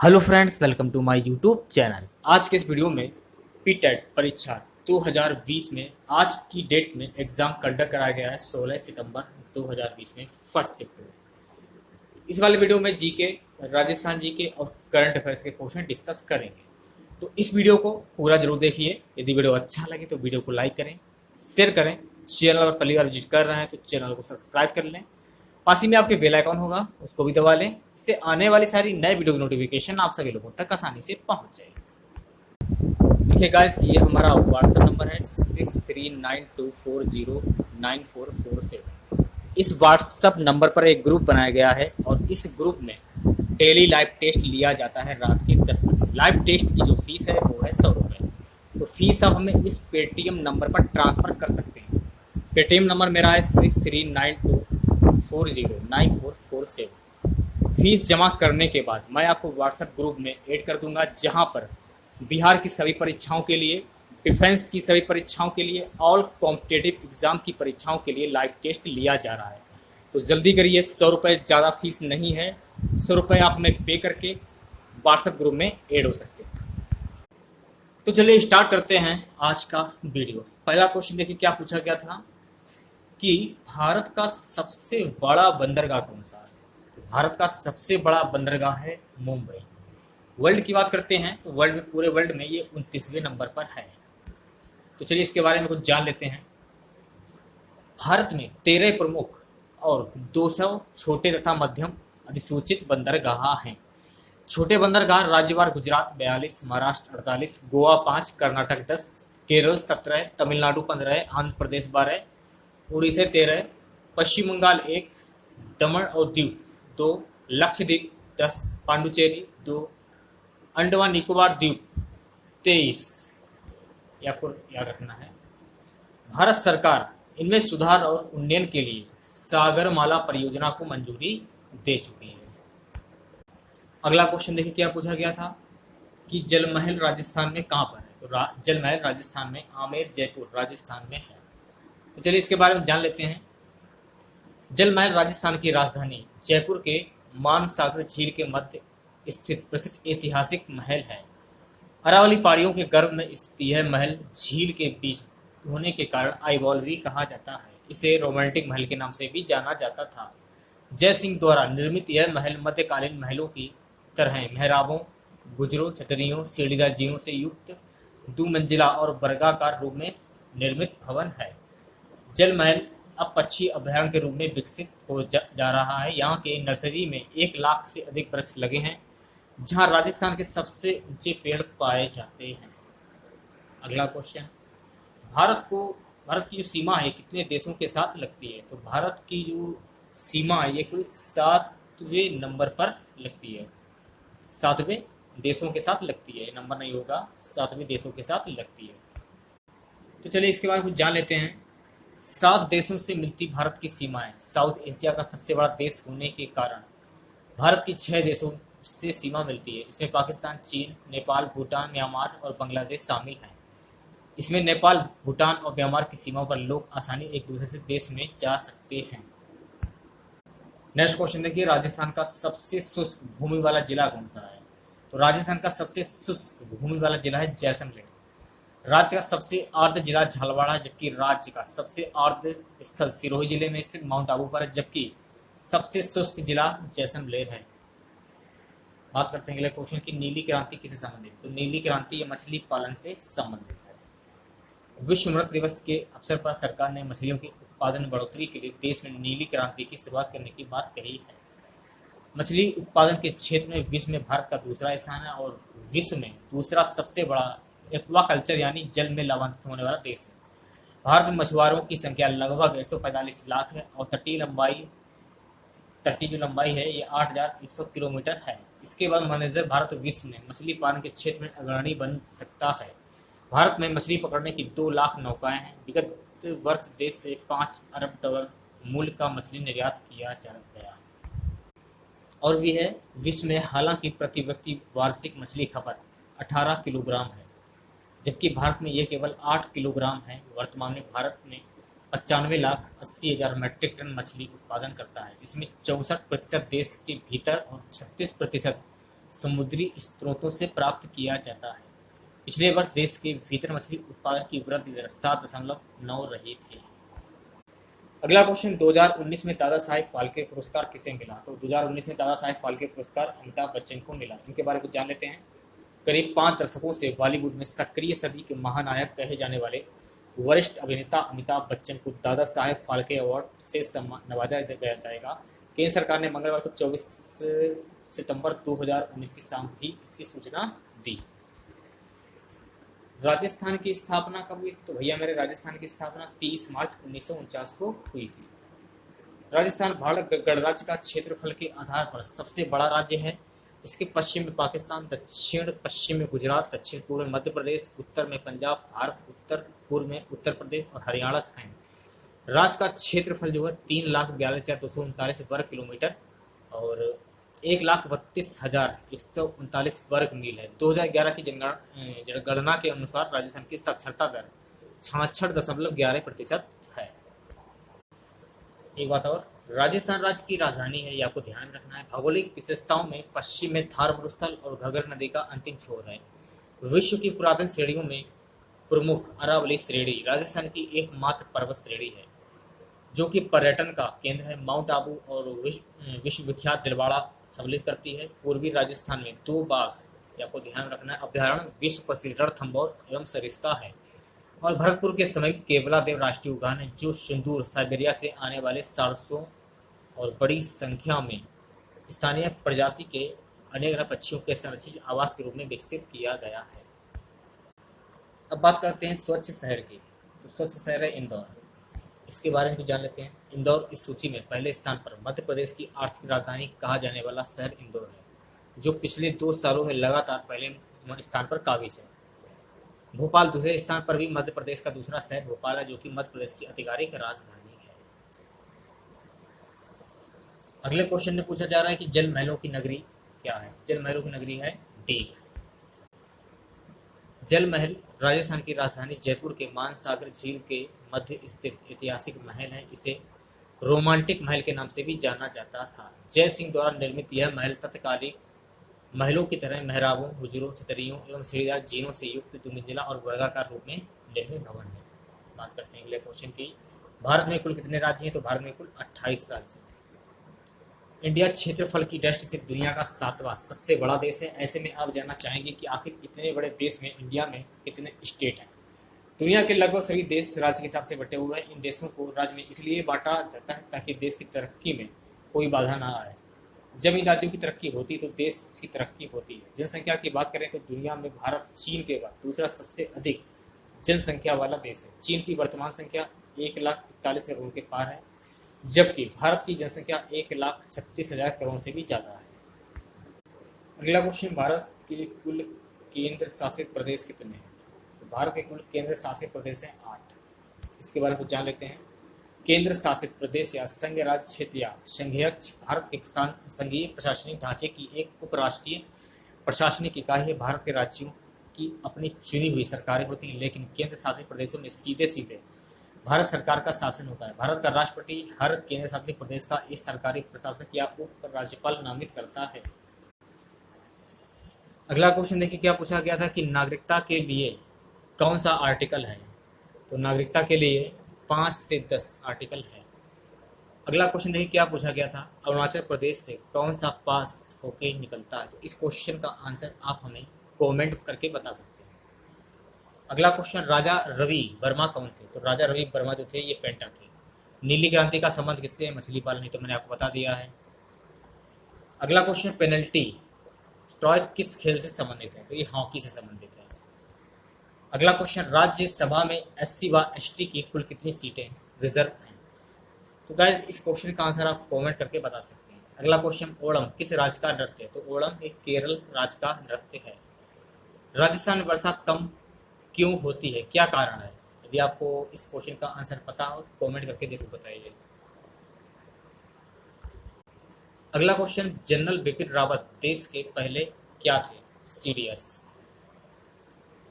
Hello friends, welcome to my YouTube channel. आज के इस वीडियो में पीटेट परीक्षा 2020 में आज की डेट में एग्जाम कंडक्ट कराया गया है 16 सितंबर 2020 में फर्स्ट शिफ्ट में। इस वाले वीडियो में जीके, राजस्थान जीके और करंट अफेयर्स के क्वेश्चन डिस्कस करेंगे। तो इस वीडियो को पूरा जरूर देखिए। यदि वीडियो अच्छा लगे तो वीडियो को लाइक करें, शेयर करें। चैनल पर पहली बार विजिट कर रहे हैं तो चैनल को सब्सक्राइब कर लें। पास ही में आपके बेल आइकॉन होगा, उसको भी दबा लें। इससे आने वाली सारी नए वीडियो की नोटिफिकेशन आप सभी लोगों तक आसानी से पहुंच जाएगी। देखिए गाइस, ये हमारा व्हाट्सएप नंबर है 6392409447। इस व्हाट्सएप नंबर पर एक ग्रुप बनाया गया है और इस ग्रुप में डेली लाइव टेस्ट लिया जाता है रात के 10 बजे। लाइव टेस्ट की जो फीस है वो है 100 रुपये। तो फीस आप हमें इस पेटीएम नंबर पर ट्रांसफ़र कर सकते हैं। पेटीएम नंबर मेरा है 6392409447। फीस जमा करने के बाद मैं आपको व्हाट्सएप ग्रुप में ऐड कर दूंगा, जहां पर बिहार की सभी परीक्षाओं के लिए, डिफेंस की सभी परीक्षाओं के लिए, ऑल कॉम्पिटेटिव एग्जाम की परीक्षाओं के लिए लाइव टेस्ट लिया जा रहा है। तो जल्दी करिए, 100 रुपये ज़्यादा फीस नहीं है। 100 रुपये आप हमें पे करके व्हाट्सएप ग्रुप में ऐड हो सकते हैं। तो चलिए स्टार्ट करते हैं आज का वीडियो। पहला क्वेश्चन देखिए क्या पूछा गया था कि भारत का सबसे बड़ा बंदरगाह कौन सा है। भारत का सबसे बड़ा बंदरगाह है मुंबई। वर्ल्ड की बात करते हैं तो वर्ल्ड में, पूरे वर्ल्ड में ये 29वें नंबर पर है। तो चलिए इसके बारे में कुछ जान लेते हैं। भारत में 13 प्रमुख और 200 छोटे तथा मध्यम अधिसूचित बंदरगाह हैं। छोटे बंदरगाह राज्यवार: गुजरात 42, महाराष्ट्र 48, गोवा 5, कर्नाटक 10, केरल 17, तमिलनाडु 15, आंध्र प्रदेश 12, उड़ीसा 13, पश्चिम बंगाल 1, दमन और दीव 2, लक्षद्वीप 10, पांडुचेरी 2, अंडमान निकोबार द्वीप 23। ये आपको याद रखना है। भारत सरकार इनमें सुधार और उन्नयन के लिए सागरमाला परियोजना को मंजूरी दे चुकी है। अगला क्वेश्चन देखिए क्या पूछा गया था कि जल महल राजस्थान में कहाँ पर है। तो जल महल राजस्थान में आमेर, जयपुर राजस्थान में है। तो चलिए इसके बारे में जान लेते हैं। जल महल राजस्थान की राजधानी जयपुर के मानसागर झील के मध्य स्थित प्रसिद्ध ऐतिहासिक महल है। अरावली पहाड़ियों के गर्भ में स्थित यह महल झील के बीच होने के कारण आइवॉल्वी कहा जाता है। इसे रोमांटिक महल के नाम से भी जाना जाता था। जय सिंह द्वारा निर्मित यह महल मध्यकालीन महलों की तरह मेहराबों, गुजरों, छतरियों, सीढ़ीदार जीनों से युक्त दुमंजिला और वर्गाकार रूप में निर्मित भवन है। जल महल अब पक्षी अभयारण्य के रूप में विकसित हो जा रहा है। यहाँ के नर्सरी में 1 लाख से अधिक वृक्ष लगे हैं, जहाँ राजस्थान के सबसे ऊंचे पेड़ पाए जाते हैं। अगला क्वेश्चन, भारत की जो सीमा है कितने देशों के साथ लगती है। तो भारत की जो सीमा है ये कुल 7वें नंबर पर लगती है। 7वें देशों के साथ लगती है, नंबर नहीं होगा, 7वें देशों के साथ लगती है। तो चलिए इसके बारे में कुछ जान लेते हैं। 7 देशों से मिलती भारत की सीमाएं। साउथ एशिया का सबसे बड़ा देश होने के कारण भारत की 6 देशों से सीमा मिलती है। इसमें पाकिस्तान, चीन, नेपाल, भूटान, म्यांमार और बांग्लादेश शामिल हैं। इसमें नेपाल, भूटान और म्यांमार की सीमा पर लोग आसानी एक दूसरे से देश में जा सकते हैं। नेक्स्ट क्वेश्चन देखिए, राजस्थान का सबसे शुष्क भूमि वाला जिला कौन सा है। तो राजस्थान का सबसे शुष्क भूमि वाला जिला है जैसलमेर। राज्य का सबसे आर्द्र जिला झालवाड़ा, जबकि राज्य का सबसे आर्द्र स्थल सिरोही जिले में स्थित माउंट आबू पर है, जबकि सबसे शुष्क जिला जैसलमेर है। बात करते हैं अगले क्वेश्चन की, नीली क्रांति किससे संबंधित। तो नीली क्रांति ये मछली पालन से संबंधित है। विश्व मृत दिवस के अवसर पर सरकार ने मछलियों के उत्पादन बढ़ोतरी के लिए देश में नीली क्रांति की शुरुआत करने की बात कही है। मछली उत्पादन के क्षेत्र में विश्व में भारत का दूसरा स्थान है और विश्व में दूसरा सबसे बड़ा एक्वाकल्चर यानी जल में लाभान्वित होने वाला देश है। भारत में मछुआरों की संख्या लगभग 145 लाख है और तटीय जो लंबाई है ये 8,100 किलोमीटर है। इसके बाद मनेजर भारत विश्व में मछली पालन के क्षेत्र में अग्रणी बन सकता है। भारत में मछली पकड़ने की 2 लाख नौकाएं हैं। विगत वर्ष देश से 5 अरब डॉलर मूल्य का मछली निर्यात किया जा गया। और भी है, विश्व में हालांकि प्रति व्यक्ति वार्षिक मछली खपत 18 किलोग्राम है, जबकि भारत में यह केवल 8 किलोग्राम है। वर्तमान में भारत में 95,80,000 मैट्रिक टन मछली उत्पादन करता है, जिसमें 64% देश के भीतर और 36% समुद्री स्रोतों से प्राप्त किया जाता है। पिछले वर्ष देश के भीतर मछली उत्पादन की वृद्धि दर 7.9 रही थी। अगला क्वेश्चन, 2019 में दादा साहेब फाल्के पुरस्कार किसे मिला? तो 2019 में दादा साहेब फाल्के पुरस्कार अमिताभ बच्चन को मिला। इनके बारे में जान लेते हैं। करीब 5 दशकों से बॉलीवुड में सक्रिय सदी के महानायक कहे जाने वाले वरिष्ठ अभिनेता अमिताभ बच्चन को दादा साहेब फाल्के अवार्ड से नवाजा जाएगा। केंद्र सरकार ने मंगलवार को 24 सितंबर 2019 की शाम ही इसकी सूचना दी। राजस्थान की स्थापना कब हुई? तो भैया मेरे राजस्थान की स्थापना 30 मार्च 1949 को हुई थी। राजस्थान भारत गणराज्य का क्षेत्रफल के आधार पर सबसे बड़ा राज्य है। इसके पश्चिम में पाकिस्तान, दक्षिण पश्चिम में गुजरात, दक्षिण पूर्व में मध्य प्रदेश, उत्तर में पंजाब, भारत, उत्तर पूर्व में उत्तर प्रदेश और हरियाणा हैं। राज्य का क्षेत्रफल जो है 3,42,239 वर्ग किलोमीटर और 1,32,139 वर्ग मील है। 2011 की जनगणना के अनुसार राजस्थान की साक्षरता दर 66.11% है। एक बात और, राजस्थान राज्य की राजधानी है, ये आपको ध्यान में रखना है। भौगोलिक विशेषताओं में पश्चिम में थार मरुस्थल और घग्गर नदी का अंतिम छोर है। विश्व की पुरातन श्रेणियों में प्रमुख अरावली श्रेणी राजस्थान की एकमात्र पर्वत श्रेणी है जो कि पर्यटन का केंद्र है। माउंट आबू और विश्व विख्यात दिलवाड़ा सम्मिलित करती है। पूर्वी राजस्थान में 2 बाघ, ये आपको ध्यान रखना है, अभ्यारण्य विश्व प्रसिद्ध रणथंभौर एवं सरिस्का है। और भरतपुर के समीप केवलादेव राष्ट्रीय उद्यान है जो सिंदूर साइबेरिया से आने वाले सारसों और बड़ी संख्या में स्थानीय प्रजाति के अनेक पक्षियों के संरक्षित आवास के रूप में विकसित किया गया है। अब बात करते हैं स्वच्छ शहर की। तो स्वच्छ शहर है इंदौर, इसके बारे में भी जान लेते हैं। इंदौर इस सूची में पहले स्थान पर मध्य प्रदेश की आर्थिक राजधानी कहा जाने वाला शहर इंदौर है जो पिछले 2 सालों में लगातार पहले स्थान पर काबिज है। भोपाल दूसरे स्थान पर भी मध्य प्रदेश का दूसरा शहर भोपाल है जो कि मध्य प्रदेश की आधिकारिक राजधानी है। अगले क्वेश्चन में पूछा जा रहा है कि जल महलों की नगरी क्या है? जल महलों की नगरी है डीग। जल महल राजस्थान की राजधानी जयपुर के मानसागर झील के मध्य स्थित ऐतिहासिक महल है। इसे रोमांटिक महल के नाम से भी जाना जाता था। जय सिंह द्वारा निर्मित यह महल तत्कालीन महलों की तरह मेहराबों, हुजरों, छतरियों एवं सीढ़ीदार जीनों से युक्त दुमंजिला और वर्गाकार रूप में निर्मित भवन है। बात करते हैं अगले क्वेश्चन की। भारत में कुल कितने राज्य हैं? तो भारत में कुल 28 राज्य हैं। इंडिया क्षेत्रफल की दृष्टि से दुनिया का 7वां सबसे बड़ा देश है। ऐसे में आप जानना चाहेंगे कि आखिर इतने बड़े देश में इंडिया में कितने स्टेट हैं? दुनिया के लगभग सभी देश राज्य के हिसाब से बटे हुए हैं। इन देशों को राज्य में इसलिए बांटा जाता है ताकि देश की तरक्की में कोई बाधा ना आए। जब इन राज्यों की तरक्की होती है तो देश की तरक्की होती है। जनसंख्या की बात करें तो दुनिया में भारत चीन के बाद दूसरा सबसे अधिक जनसंख्या वाला देश है। चीन की वर्तमान संख्या 1,41 करोड़ के पार है जबकि भारत की जनसंख्या 1,36,000 करोड़ से भी ज़्यादा है। अगला क्वेश्चन, भारत के कुल केंद्र शासित प्रदेश कितने हैं? तो भारत के कुल केंद्र शासित प्रदेश हैं 8। इसके बारे में जान लेते हैं। केंद्र शासित प्रदेश या संघ राज्य क्षेत्र या संघीयक्ष भारत के संघीय प्रशासनिक ढांचे की एक उपराष्ट्रीय प्रशासनिक इकाई है। भारत के राज्यों की अपनी चुनी हुई सरकारें होती हैं लेकिन केंद्र शासित प्रदेशों में सीधे सीधे भारत सरकार का शासन होता है। भारत का राष्ट्रपति हर केंद्र शासित प्रदेश का एक सरकारी प्रशासक या उप राज्यपाल नामित करता है। अगला क्वेश्चन देखिए क्या पूछा गया था कि नागरिकता के लिए कौन सा आर्टिकल है? तो नागरिकता के लिए 5 से 10 आर्टिकल है। अगला क्वेश्चन देखिए क्या पूछा गया था, अरुणाचल प्रदेश से कौन सा पास होके निकलता है? तो इस क्वेश्चन का आंसर आप हमें कमेंट करके बता सकते हैं। अगला क्वेश्चन, राजा रवि वर्मा कौन थे? तो राजा रवि वर्मा जो थे ये पेंटर थे। नीली क्रांति का संबंध किससे है? मछली पालन, तो मैंने आपको बता दिया है। अगला क्वेश्चन, पेनल्टी स्ट्रॉय किस खेल से संबंधित है? तो ये हॉकी से संबंधित है। अगला क्वेश्चन, राज्यसभा में SC व ST की कुल कितनी सीटें रिजर्व हैं? तो गाइस इस क्वेश्चन का आंसर आप कमेंट करके बता सकते हैं। अगला क्वेश्चन, ओणम किस राज्य का नृत्य है? तो ओणम एक केरल राज्य का नृत्य है। राजस्थान में वर्षा कम क्यों होती है, क्या कारण है? यदि आपको इस क्वेश्चन का आंसर पता हो तो कमेंट करके जरूर बताइए। अगला क्वेश्चन, जनरल बिपिन रावत देश के पहले क्या थे? CDS।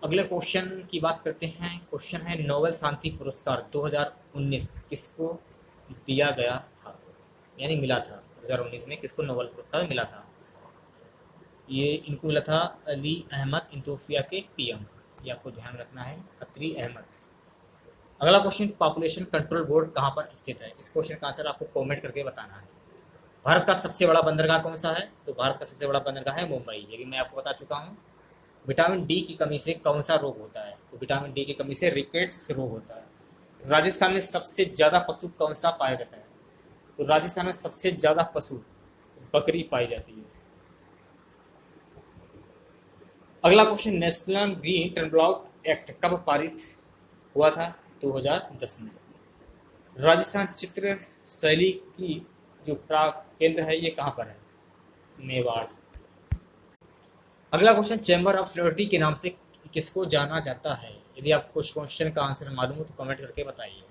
अगले क्वेश्चन की बात करते हैं। क्वेश्चन है, नोबेल शांति पुरस्कार 2019 किसको दिया गया था, यानी मिला था? 2019 में किसको नोबेल पुरस्कार मिला था? ये इनको मिला था अली अहमद इथोपिया के पीएम, ये आपको ध्यान रखना है, अत्री अहमद। अगला क्वेश्चन, पॉपुलेशन कंट्रोल बोर्ड कहाँ पर स्थित है? इस क्वेश्चन का आंसर आपको कमेंट करके बताना है। भारत का सबसे बड़ा बंदरगाह कौन सा है? तो भारत का सबसे बड़ा बंदरगाह है मुंबई, ये भी मैं आपको बता चुका हूँ। विटामिन डी की कमी से कौन सा रोग होता है? तो विटामिन डी की कमी से रिकेट्स रोग होता है। राजस्थान में सबसे ज्यादा पशु कौन सा पाया जाता है? तो राजस्थान में सबसे ज्यादा पशु बकरी पाई जाती है। अगला question, national green transport act कब पारित हुआ था? 2010 में। राजस्थान चित्र शैली की जो केंद्र है ये कहाँ पर है? मेवाड़। अगला क्वेश्चन, चैम्बर ऑफ सेलिब्रिटी के नाम से किसको जाना जाता है? यदि आपको कुछ क्वेश्चन का आंसर मालूम हो तो कमेंट करके बताइए।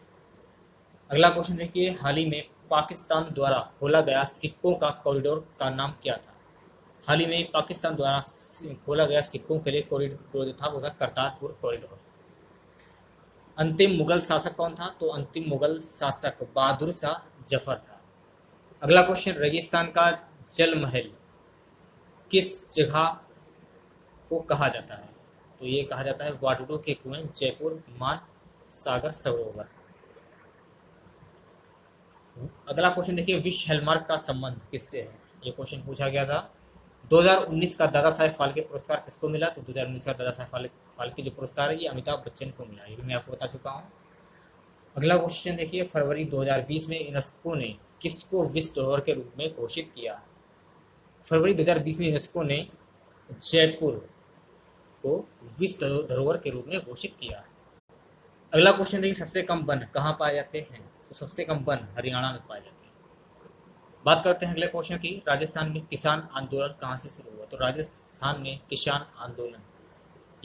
अगला क्वेश्चन देखिए, हाल ही में पाकिस्तान द्वारा खोला गया सिक्कों का कॉरिडोर का नाम क्या था? हाल ही में पाकिस्तान द्वारा खोला गया सिक्कों के लिए कॉरिडोर जो था वो था करतारपुर कॉरिडोर। अंतिम मुगल शासक कौन था? तो अंतिम मुगल शासक बहादुर शाह जफर था। अगला क्वेश्चन, रेगिस्तान का जल महल किस जगह को कहा जाता है? तो ये कहा जाता है वाटुडू के कुएं, जयपुर, मान सागर सरोवर। अगला क्वेश्चन देखिए, विश्व हॉलमार्क का संबंध किससे है? ये क्वेश्चन पूछा गया था। 2019 का दादा साहेब फाल्के पुरस्कार किसको मिला? तो 2019 का दादा साहेब फाल्के जो पुरस्कार है ये अमिताभ बच्चन को मिला, ये भी मैं आपको बता चुका हूँ। अगला क्वेश्चन देखिए, फरवरी 2020 में यूनेस्को ने किसको विश्व धरोहर के रूप में घोषित किया? फरवरी 2020 में यूनेस्को ने जयपुर को विश्व धरोहर के रूप में घोषित किया। अगला क्वेश्चन देखिए, सबसे कम वन कहाँ पाए जाते हैं? तो सबसे कम वन हरियाणा में पाए जाते हैं। बात करते हैं अगले क्वेश्चन की, राजस्थान में किसान आंदोलन कहाँ से शुरू हुआ? तो राजस्थान में किसान आंदोलन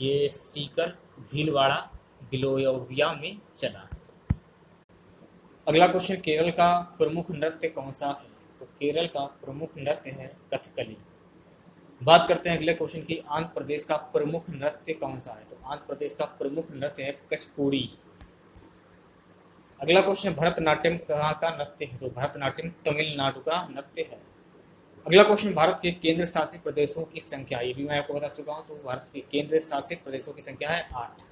ये सीकर, भीलवाड़ा, बिलोया में चला। अगला क्वेश्चन, केरल का प्रमुख नृत्य कौन सा है? तो केरल का प्रमुख नृत्य है कथकली। बात करते हैं अगले क्वेश्चन की, आंध्र प्रदेश का प्रमुख नृत्य कौन सा है? तो आंध्र प्रदेश का प्रमुख नृत्य है कचपुड़ी। अगला क्वेश्चन, भरतनाट्यम कहाँ का नृत्य है? तो भरतनाट्यम तमिलनाडु का नृत्य है। अगला क्वेश्चन, भारत के केंद्र शासित प्रदेशों की संख्या, ये भी मैं आपको बता चुका हूँ। तो भारत के केंद्र शासित प्रदेशों की संख्या है 8।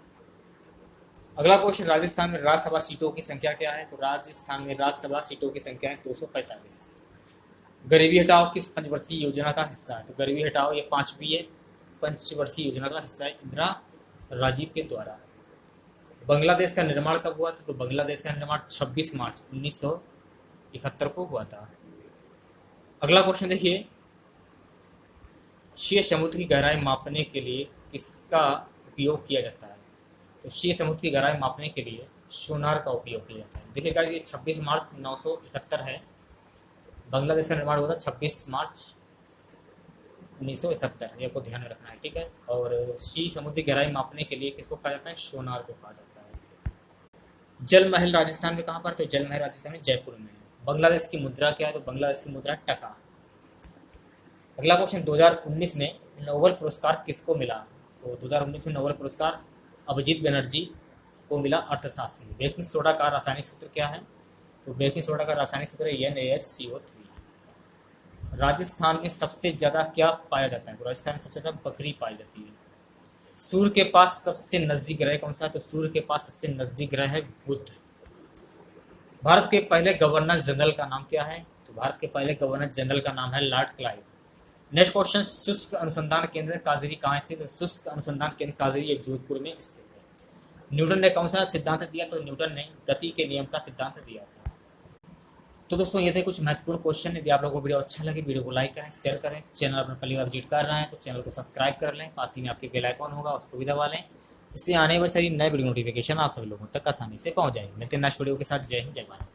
अगला क्वेश्चन, राजस्थान में राज्यसभा सीटों की संख्या क्या है? तो राजस्थान में राज्यसभा सीटों की संख्या है 245। गरीबी हटाओ किस पंचवर्षीय योजना का हिस्सा है? तो गरीबी हटाओ ये 5वीं पंचवर्षीय योजना का हिस्सा है इंदिरा राजीव के द्वारा। बांग्लादेश का निर्माण कब हुआ था? तो बांग्लादेश का निर्माण 26 मार्च 1971 को हुआ था। अगला क्वेश्चन देखिए, क्षीय समुद्र की गहराई मापने के लिए किसका उपयोग किया जाता है? तो क्षीय समुद्र की गहराई मापने के लिए सोनार का उपयोग किया जाता है। देखिएगा ये 26 मार्च 1971 है, बांग्लादेश का निर्माण हुआ था 26 मार्च 1971, ये आपको ध्यान में रखना है, ठीक है। और क्षीय समुद्र की गहराई मापने के लिए किसको कहा जाता है? सोनार को कहा जाता है। जल महल राजस्थान में कहाँ पर? तो जल महल राजस्थान में जयपुर में। बांग्लादेश की मुद्रा क्या है? तो बांग्लादेश की मुद्रा टका। अगला क्वेश्चन, 2019 में नोबेल पुरस्कार किसको मिला? तो 2019 में नोबेल पुरस्कार अभिजीत बनर्जी को मिला, अर्थशास्त्र में। बेकिंग सोडा का रासायनिक सूत्र क्या है? तो बेकिंग सोडा का रासायनिक सूत्र है NaSCO3। राजस्थान में सबसे ज्यादा क्या पाया जाता है? तो राजस्थान में सबसे ज्यादा बकरी पाई जाती है। सूर्य के पास सबसे नजदीक ग्रह कौन सा है? तो सूर्य के पास सबसे नजदीक ग्रह है बुध। भारत के पहले गवर्नर जनरल का नाम क्या है? तो भारत के पहले गवर्नर जनरल का नाम है लॉर्ड क्लाइव। नेक्स्ट क्वेश्चन, शुष्क अनुसंधान केंद्र काजरी कहाँ स्थित है? शुष्क अनुसंधान केंद्र काजरी एक जोधपुर में स्थित है। न्यूटन ने कौन सा सिद्धांत दिया? तो न्यूटन ने गति के नियम का सिद्धांत दिया था। तो दोस्तों ये थे कुछ महत्वपूर्ण क्वेश्चन। यदि आप लोगों को वीडियो अच्छा लगे, वीडियो को लाइक करें, शेयर करें। चैनल अपने पहली बार विजिट कर रहे हैं तो चैनल को सब्सक्राइब कर लें, पास ही में आपके बेल आइकॉन होगा उसको भी दबा लें। इससे आने वाली सारी नए वीडियो नोटिफिकेशन आप सभी लोगों तक आसानी से पहुंच जाएंगे। मिलते हैं नेक्स्ट वीडियो के साथ। जय हिंद, जय भारत।